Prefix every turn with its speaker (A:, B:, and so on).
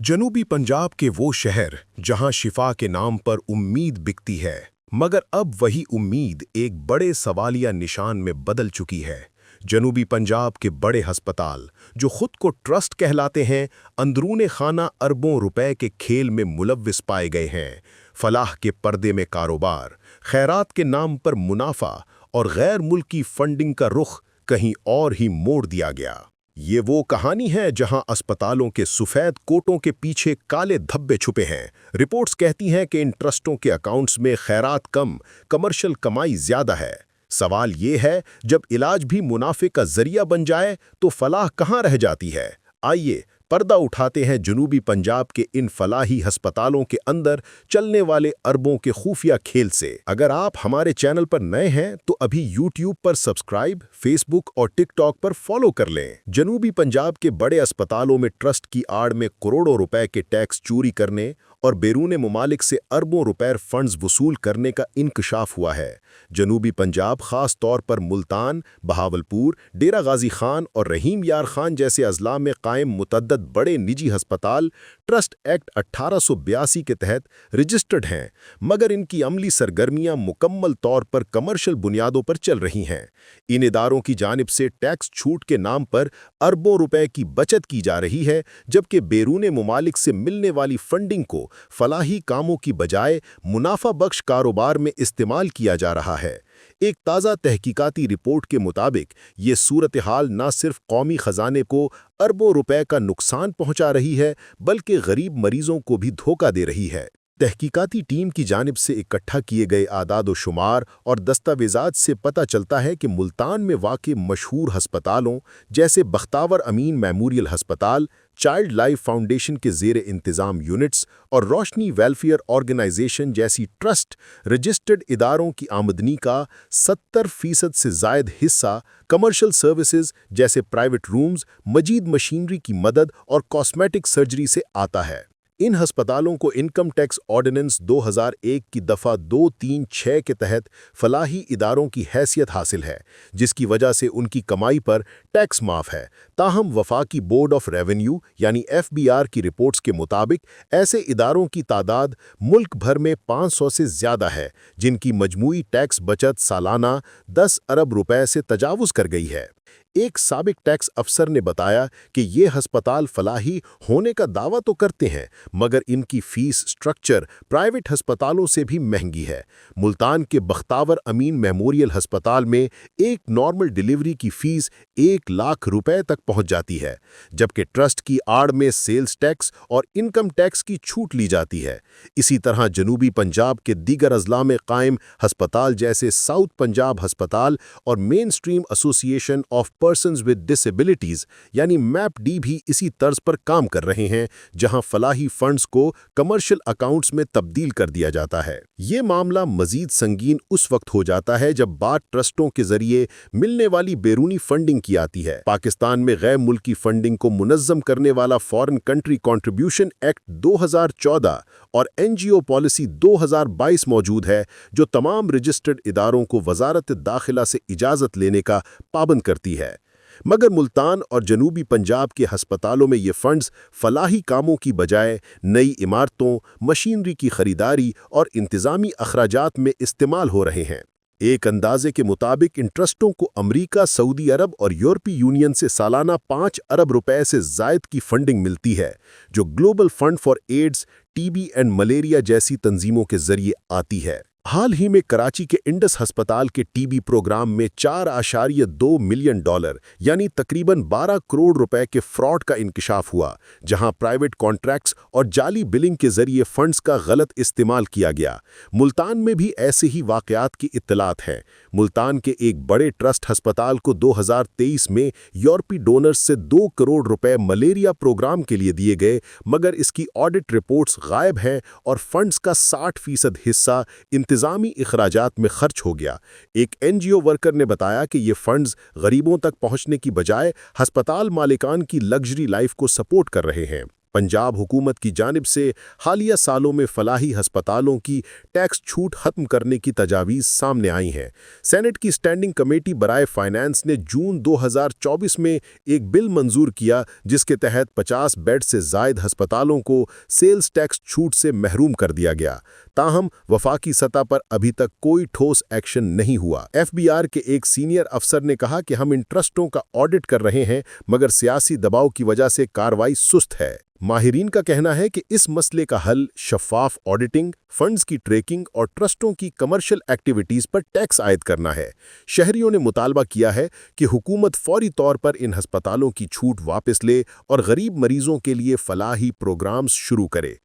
A: जनूबी पंजाब के वो शहर जहां शिफा के नाम पर उम्मीद बिकती है, मगर अब वही उम्मीद एक बड़े सवालिया निशान में बदल चुकी है। जनूबी पंजाब के बड़े अस्पताल जो खुद को ट्रस्ट कहलाते हैं, अंदरूने खाना अरबों रुपए के खेल में मुलव्विस पाए गए हैं। फलाह के पर्दे में कारोबार, खैरात के नाम पर मुनाफा और गैर मुल्की फंडिंग का रुख कहीं और ही मोड़ दिया गया। ये वो कहानी है जहां अस्पतालों के सफ़ेद कोटों के पीछे काले धब्बे छुपे हैं। रिपोर्ट्स कहती हैं कि इन ट्रस्टों के अकाउंट्स में खैरात कम, कमर्शियल कमाई ज़्यादा है। सवाल ये है, जब इलाज भी मुनाफे का जरिया बन जाए तो फलाह कहाँ रह जाती है? आइए पर्दा उठाते हैं जनूबी पंजाब के इन फलाही अस्पतालों के अंदर चलने वाले अरबों के खुफिया खेल से। अगर आप हमारे चैनल पर नए हैं तो अभी YouTube पर सब्सक्राइब, फेसबुक और टिकटॉक पर फॉलो कर लें। जनूबी पंजाब के बड़े अस्पतालों में ट्रस्ट की आड़ में करोड़ों रुपए के टैक्स चोरी करने और बैरून मुमालिक से अरबों रुपए फंड्स वसूल करने का इंकशाफ हुआ है। जनूबी पंजाब खास तौर पर मुल्तान, बहावलपुर, डेरा गाजी खान और रहीम यार खान जैसे अजला में कायम मुतद्दद बड़े निजी अस्पताल ट्रस्ट एक्ट 1882 के तहत रजिस्टर्ड हैं, मगर इनकी अमली सरगर्मियां मुकम्मल तौर पर कमर्शियल बुनियादों पर चल रही हैं। इन इदारों की जानिब से टैक्स छूट के नाम पर अरबों रुपए की बचत की जा रही है, जबकि बैरून मुमालिक से मिलने वाली फंडिंग को फलाही कामों की बजाय मुनाफा बख्श कारोबार में इस्तेमाल किया जा रहा है। एक ताज़ा तहकीकाती रिपोर्ट के मुताबिक ये सूरत हाल न सिर्फ कौमी खजाने को अरबों रुपए का नुकसान पहुंचा रही है, बल्कि गरीब मरीजों को भी धोखा दे रही है। तहकीकाती टीम की जानिब से इकट्ठा किए गए आदाद शुमार और दस्तावेज़ात से पता चलता है कि मुल्तान में वाक़े मशहूर अस्पतालों जैसे बख्तावर अमीन मेमोरियल अस्पताल, चाइल्ड लाइफ फाउंडेशन के ज़ेर इंतज़ाम यूनिट्स और रोशनी वेलफेयर ऑर्गेनाइजेशन जैसी ट्रस्ट रजिस्टर्ड इदारों की आमदनी का 70% से ज़ायद हिस्सा कमर्शियल सर्विसेज जैसे प्राइवेट रूम्स, मजीद मशीनरी की मदद और कॉस्मेटिक सर्जरी से आता है। इन अस्पतालों को इनकम टैक्स ऑर्डिनेंस 2001 की दफ़ा 236 के तहत फलाही इदारों की हैसियत हासिल है, जिसकी वजह से उनकी कमाई पर टैक्स माफ़ है। ताहम वफाकी बोर्ड ऑफ रेवेन्यू यानी FBR की रिपोर्ट्स के मुताबिक ऐसे इदारों की तादाद मुल्क भर में 500 से ज़्यादा है, जिनकी मजमूई टैक्स बचत सालाना 10 अरब रुपए से तजावुज़ कर गई है। एक साबिक टैक्स अफसर ने बताया कि ये अस्पताल फलाही होने का दावा तो करते हैं, मगर इनकी फ़ीस स्ट्रक्चर प्राइवेट अस्पतालों से भी महंगी है। मुल्तान के बख्तावर अमीन मेमोरियल अस्पताल में एक नॉर्मल डिलीवरी की फ़ीस 1 लाख रुपए तक पहुंच जाती है, जबकि ट्रस्ट की आड़ में सेल्स टैक्स और इनकम टैक्स की छूट ली जाती है। इसी तरह जनूबी पंजाब के दीगर अजला में कायम अस्पताल जैसे साउथ पंजाब अस्पताल और main stream association of persons with disabilities यानी MAPD भी इसी तर्ज पर काम कर रहे हैं, जहां फलाही फंड्स को कमर्शियल अकाउंट्स में तब्दील कर दिया जाता है। ये मामला मजीद संगीन उस वक्त हो जाता है जब बात ट्रस्टों के जरिए मिलने वाली बैरूनी फंडिंग की आती है। पाकिस्तान में गैर मुल्की फंडिंग को मुनज़्ज़म करने वाला फॉरेन कंट्री कंट्रीब्यूशन एक्ट 2014 और NGO पॉलिसी 2022 मौजूद है, जो तमाम रजिस्टर्ड इदारों को वजारत दाखिला से इजाज़त लेने का पाबंद करती है। मगर मुल्तान और जनूबी पंजाब के अस्पतालों में ये फंड्स फलाही कामों की बजाय नई इमारतों, मशीनरी की खरीदारी और इंतज़ामी अखराजात में इस्तेमाल हो रहे हैं। एक अंदाजे के मुताबिक इन ट्रस्टों को अमेरिका, सऊदी अरब और यूरोपीय यूनियन से सालाना 5 अरब रुपए से ज़ायद की फंडिंग मिलती है, जो global fund for AIDS, TB and malaria जैसी तंजीमों के जरिए आती है। हाल ही में कराची के इंडस अस्पताल के TB प्रोग्राम में $4.2 मिलियन यानी तकरीबन 12 करोड़ रुपए के फ्रॉड का इंकशाफ हुआ, जहां प्राइवेट कॉन्ट्रैक्ट्स और जाली बिलिंग के जरिए फंड्स का गलत इस्तेमाल किया गया। मुल्तान में भी ऐसे ही वाकयात की इत्तलात हैं। मुल्तान के एक बड़े ट्रस्ट अस्पताल को 2023 में यूरोपीय डोनर्स से 2 करोड़ रुपए मलेरिया प्रोग्राम के लिए दिए गए, मगर इसकी ऑडिट रिपोर्ट्स गायब हैं और फंड्स का 60% हिस्सा इंतज़ामी इखराजात में खर्च हो गया। एक NGO वर्कर ने बताया कि ये फंड्स गरीबों तक पहुंचने की बजाय अस्पताल मालिकान की लग्जरी लाइफ को सपोर्ट कर रहे हैं। पंजाब हुकूमत की जानिब से हालिया सालों में फलाही हस्पतालों की टैक्स छूट खत्म करने की तजावीज़ सामने आई हैं। सेनेट की स्टैंडिंग कमेटी बराए फाइनेंस ने जून 2024 में एक बिल मंजूर किया जिसके तहत 50 बेड से ज़ायद हस्पतालों को सेल्स टैक्स छूट से महरूम कर दिया गया। ताहम वफाकी सतह पर अभी तक कोई ठोस एक्शन नहीं हुआ। FBR के एक सीनियर अफसर ने कहा कि हम इन ट्रस्टों का ऑडिट कर रहे हैं मगर सियासी दबाव की वजह से कार्रवाई सुस्त है। माहिरीन का कहना है कि इस मसले का हल शफाफ ऑडिटिंग, फंड्स की ट्रैकिंग और ट्रस्टों की कमर्शियल एक्टिविटीज़ पर टैक्स आयद करना है। शहरियों ने मुतालबा किया है कि हुकूमत फौरी तौर पर इन हस्पतालों की छूट वापस ले और गरीब मरीजों के लिए फलाही प्रोग्राम्स शुरू करे।